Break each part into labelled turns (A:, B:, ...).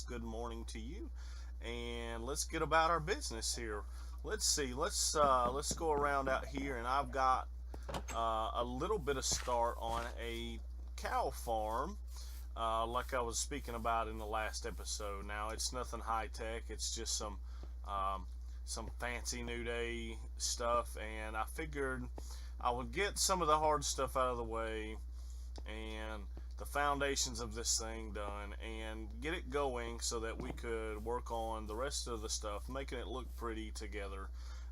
A: Good morning to you, and let's get about our business here. Let's see. Let's go around out here, and I've got a little bit of start on a cow farm, like I was speaking about in the last episode. Now it's nothing high tech. It's just um, some fancy new day stuff, and I figured I would get some of the hard stuff out of the way and the foundations of this thing done and get it going so that we could work on the rest of the stuff, making it look pretty together.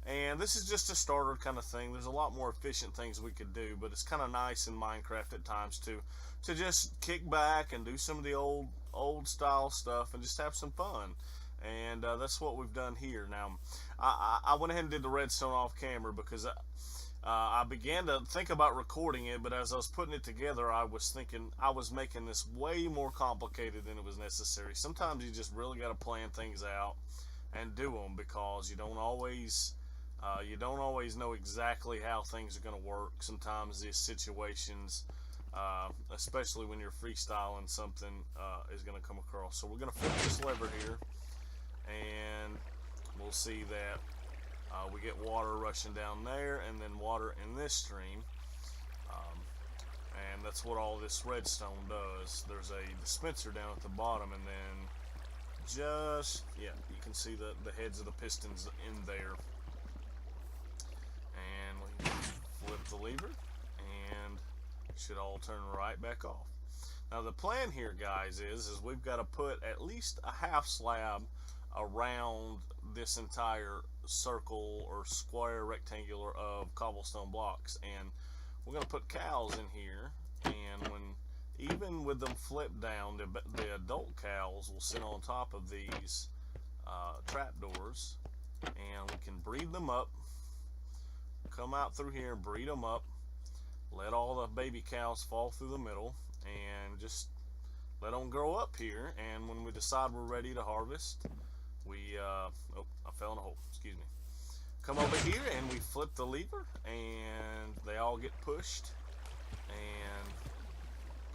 A: And this is just a starter kind of thing. There's a lot more efficient things we could do, but it's kind of nice in Minecraft at times to just kick back and do some of the old style stuff and just have some fun. And that's what we've done here. Now, I went ahead and did the redstone off camera because I began to think about recording it, but as I was putting it together, I was thinking I was making this way more complicated than it was necessary. Sometimes you just really got to plan things out and do them because you don't always know exactly how things are going to work. Sometimes these situations, especially when you're freestyling something, is going to come across. So we're going to flip this lever here, and we'll see that we get water rushing down there and then water in this stream, um, and that's what all this redstone does. There's a dispenser down at the bottom, and then yeah, you can see the heads of the pistons in there, and we flip the lever and it should all turn right back off. Now the plan here, guys, is we've got to put at least a half slab around this entire circle or square rectangular of cobblestone blocks, and we're going to put cows in here, and even with them flipped down, the adult cows will sit on top of these trapdoors, and we can breed them up, come out through here and breed them up, let all the baby cows fall through the middle, and just let them grow up here. And when we decide we're ready to harvest, oh, I fell in a hole, excuse me. Come over here and we flip the lever and they all get pushed and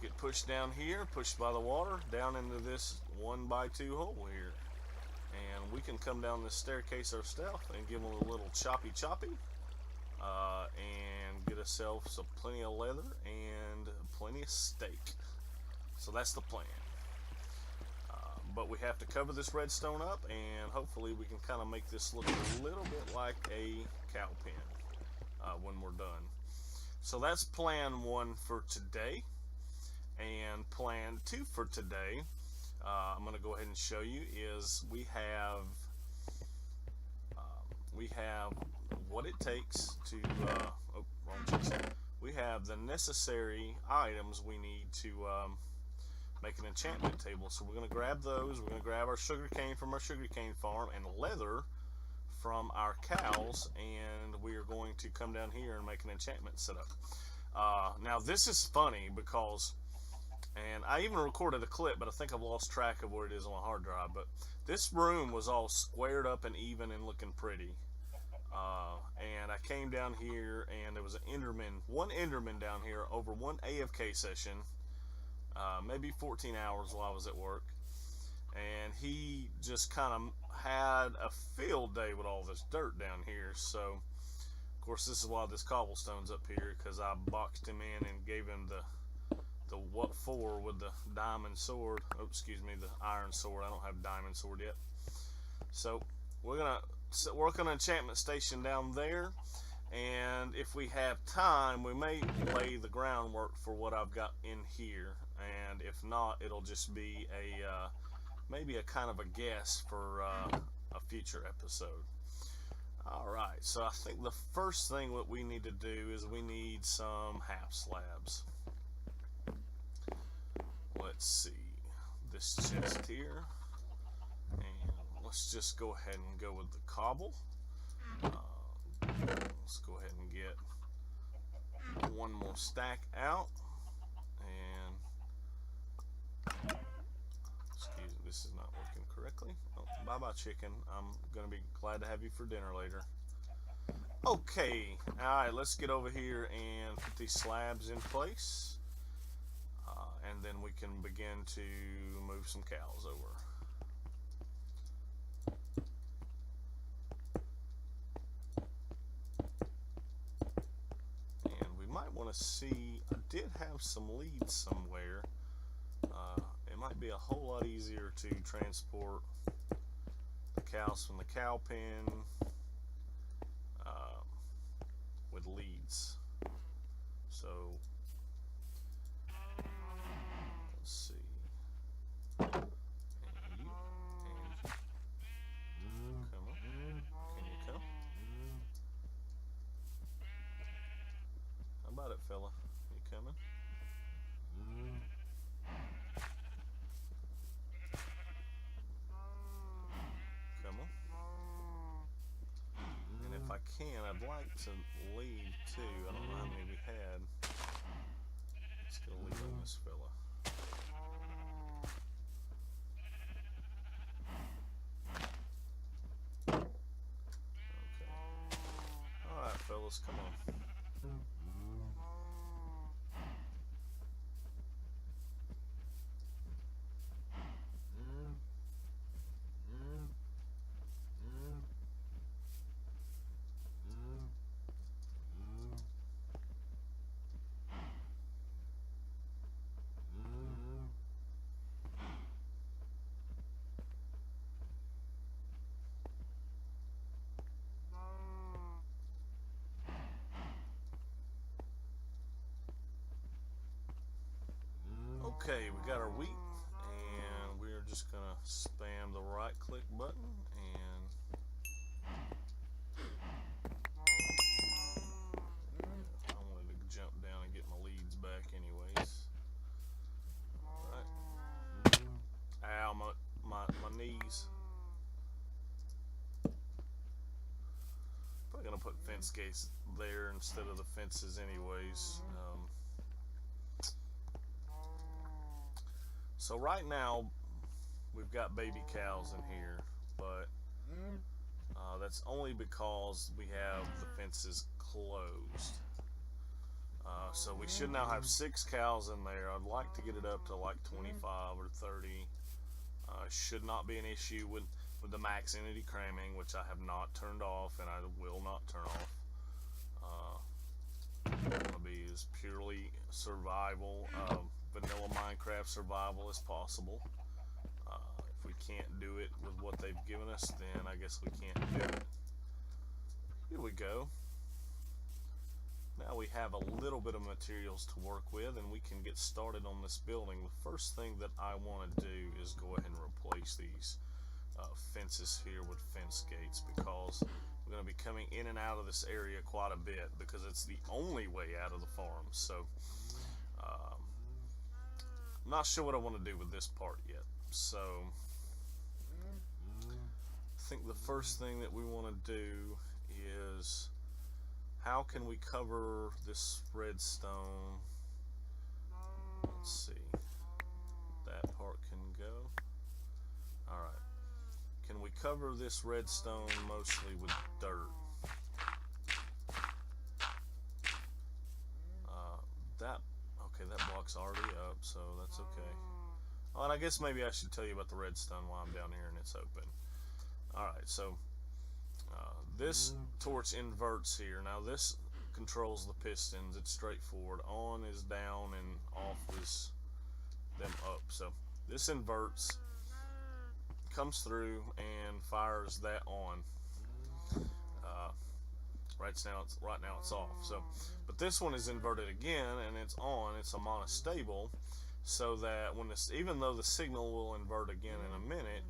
A: get pushed down here, pushed by the water down into this 1x2 hole here. And we can come down this staircase ourselves and give them a little choppy and get ourselves plenty of leather and plenty of steak. So that's the plan. But we have to cover this redstone up, and hopefully we can kind of make this look a little bit like a cow pen when we're done. So that's plan 1 for today. And plan 2 for today, I'm going to go ahead and show you, is we have what it takes to, oh, wrong choice. We have the necessary items we need to make an enchantment table. So we're going to grab those. We're going to grab our sugarcane from our sugarcane farm and leather from our cows, and we are going to come down here and make an enchantment setup. Now this is funny because, and I even recorded a clip, but I think I've lost track of where it is on my hard drive, but this room was all squared up and even and looking pretty. And I came down here and there was one Enderman down here over one AFK session, maybe 14 hours while I was at work, and he just kind of had a field day with all this dirt down here. So of course this is why this cobblestone's up here, because I boxed him in and gave him the what for with the diamond sword. Oh, excuse me, the iron sword. I don't have diamond sword yet. So we're gonna work on an enchantment station down there, and if we have time we may lay the groundwork for what I've got in here, and if not, it'll just be a maybe a kind of a guess for a future episode. Alright, so I think the first thing what we need to do is we need some half slabs. Let's see, this chest here, and let's just go ahead and go with the cobble. Let's go ahead and get one more stack out. And excuse me, this is not working correctly. Oh, bye-bye, chicken. I'm going to be glad to have you for dinner later. Okay, alright, let's get over here and put these slabs in place. And then we can begin to move some cows over. And we might want to see, I did have some leads somewhere. It might be a whole lot easier to transport the cows from the cow pen with leads. So let's see. And you, come on. Can you come? How about it, fella? You coming? Come on. And if I can, I'd like to lead too. I don't know how many we had. Let's get a lead on this fella. Okay. Alright, fellas, come on. Okay, we got our wheat, and we're just gonna spam the right click button and I wanted to jump down and get my leads back anyways. Alright. Ow, my knees. Probably gonna put fence gates there instead of the fences anyways. So right now we've got baby cows in here, but that's only because we have the fences closed. So we should now have 6 cows in there. I'd like to get it up to like 25 or 30. Should not be an issue with the max entity cramming, which I have not turned off and I will not turn off. It's going to be as purely survival, vanilla Minecraft survival as possible. If we can't do it with what they've given us, then I guess we can't do it. Here we go. Now we have a little bit of materials to work with and we can get started on this building. The first thing that I want to do is go ahead and replace these fences here with fence gates, because we're going to be coming in and out of this area quite a bit because it's the only way out of the farm. So I'm not sure what I want to do with this part yet. So I think the first thing that we want to do is, how can we cover this redstone? Let's see. That part can go. Alright. Can we cover this redstone mostly with dirt? Okay, that block's already up, so that's okay. Oh, and I guess maybe I should tell you about the redstone while I'm down here and it's open. Alright, so this torch inverts here. Now this controls the pistons. It's straightforward. On is down and off is them up. So this inverts, comes through and fires that on. Right now it's off. So, but this one is inverted again and it's on. It's a monostable, so that when this, even though the signal will invert again in a minute,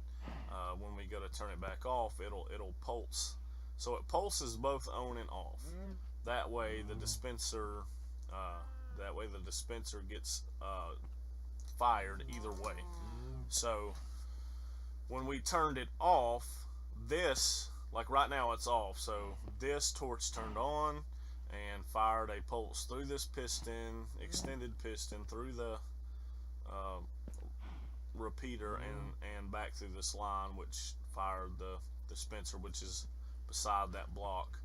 A: when we go to turn it back off, it'll pulse. So it pulses both on and off. That way the dispenser gets fired either way. So when we turned it off, this, like right now it's off, so this torch turned on and fired a pulse through this piston, extended piston, through the repeater and back through this line, which fired the dispenser, which is beside that block.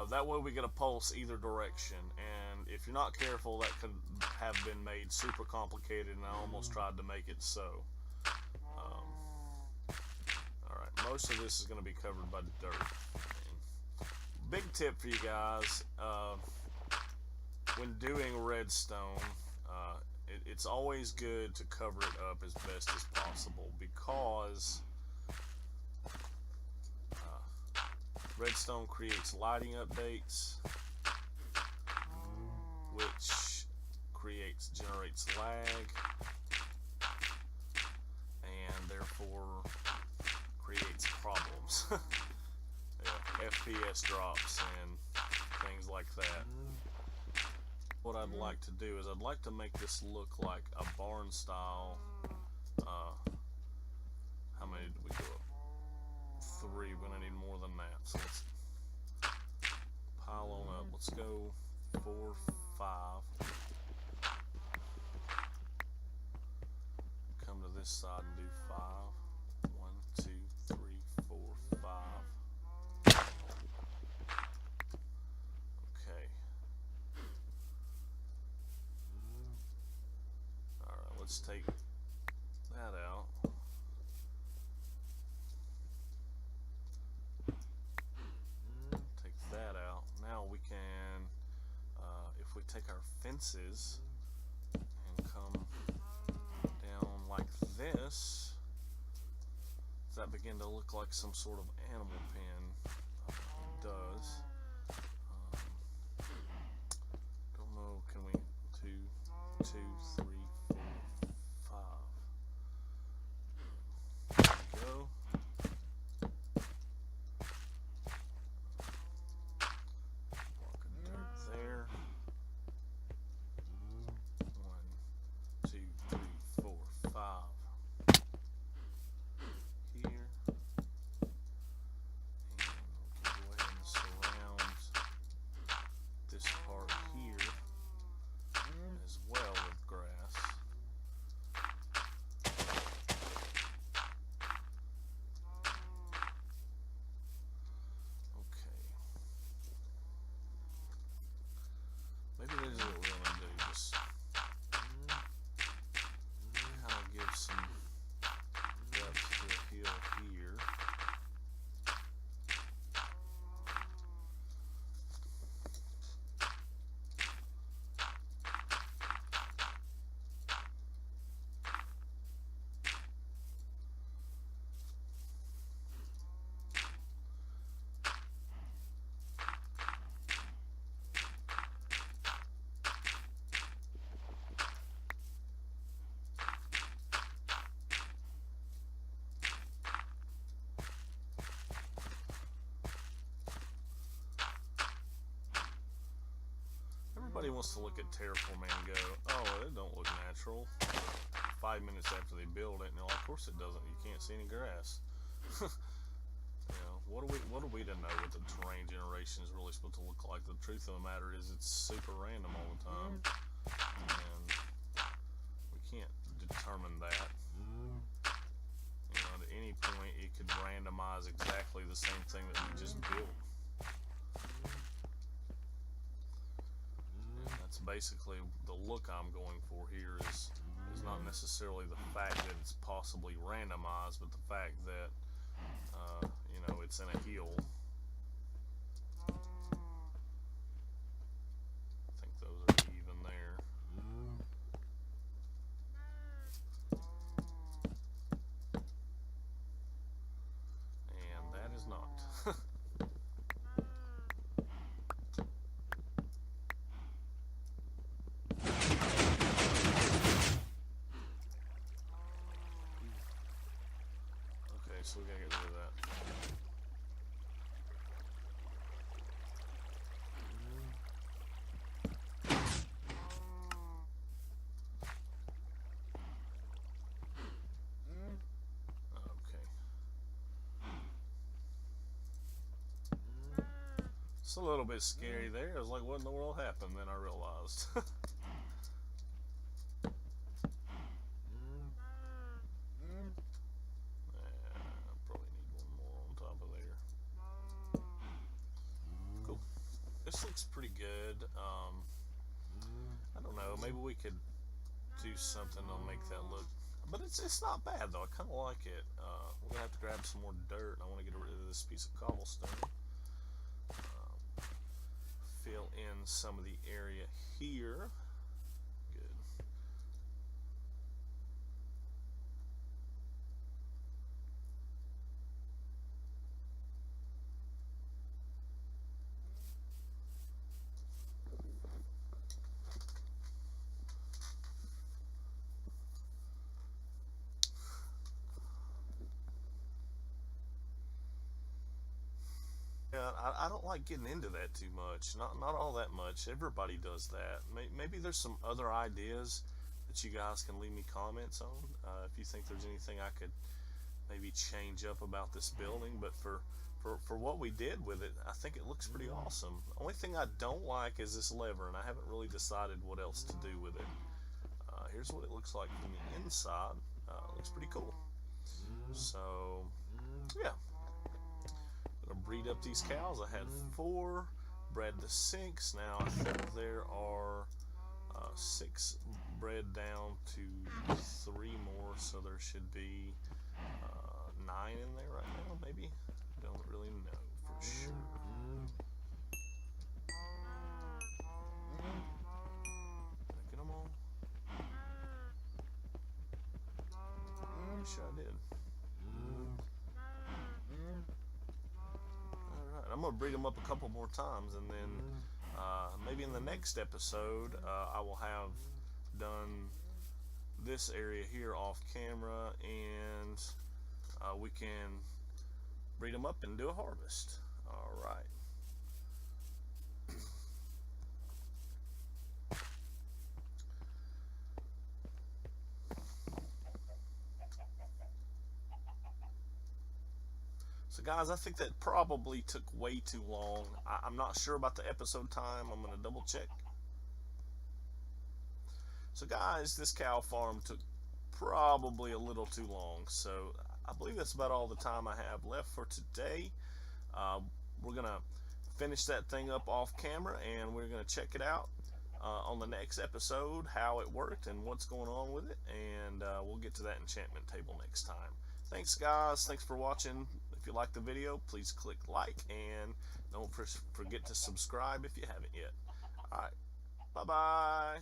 A: That way we get a pulse either direction, and if you're not careful, that could have been made super complicated, and I almost tried to make it so. Alright, most of this is going to be covered by dirt. And big tip for you guys, when doing redstone, it's always good to cover it up as best as possible, because redstone creates lighting updates, which generates lag, and therefore creates problems. Yeah, FPS drops and things like that. What I'd like to do is I'd like to make this look like a barn style. How many did we go up? 3. We're gonna need more than that. So let's pile on up. Let's go 4, 5. Come to this side and do 5. 1, 2, 3, 4, 5. Okay. Alright, let's take that out. Take that out. Now we can, if we take our fences and come down like this, does that begin to look like some sort of animal pen? It does. Don't know, can we, 2, 2, 3, 4, 5. There we go. Block of dirt there. 1, 2, 3, 4, 5. Here. And we can go ahead and surround this part here as well with grass. Okay. Maybe this is what we're going to do. Just kind of give some depth to the hill here. Everybody wants to look at terraforming and go, oh, it don't look natural. 5 minutes after they build it, and they're like, of course it doesn't. You can't see any grass. You know, what are we to know what the terrain generation is really supposed to look like? The truth of the matter is, it's super random all the time, and we can't determine that. You know, at any point, it could randomize exactly the same thing that we just built. That's basically the look I'm going for here, is not necessarily the fact that it's possibly randomized, but the fact that you know, it's in a hill. I think those are even there. And that is not. Okay, so we gotta get rid of that. It's a little bit scary there. I was like, what in the world happened? Then I realized. Probably need one more on top of there. Cool. This looks pretty good. I don't know. Maybe we could do something to make that look. But it's not bad though. I kind of like it. We're gonna have to grab some more dirt. I want to get rid of this piece of cobblestone. Fill in some of the area here. Good. Yeah, I don't like getting into that too much. Not all that much. Everybody does that. Maybe there's some other ideas that you guys can leave me comments on. If you think there's anything I could maybe change up about this building, but for what we did with it, I think it looks pretty awesome. The only thing I don't like is this lever, and I haven't really decided what else to do with it. Here's what it looks like from the inside. It looks pretty cool. So, yeah. Gonna breed up these cows. I had 4, bred the 6. Now I think there are 6 bred down to 3 more, so there should be 9 in there right now, maybe? Don't really know for sure. Did I get them all? I'm sure I did. Alright, I'm going to breed them up a couple more times, and then maybe in the next episode I will have done this area here off camera, and we can breed them up and do a harvest. Alright. So guys, I think that probably took way too long. I'm not sure about the episode time. I'm going to double check. So guys, this cow farm took probably a little too long. So I believe that's about all the time I have left for today. We're going to finish that thing up off camera, and we're going to check it out on the next episode, how it worked and what's going on with it. And we'll get to that enchantment table next time. Thanks guys. Thanks for watching. If you like the video, please click like, and don't forget to subscribe if you haven't yet. Alright, bye-bye.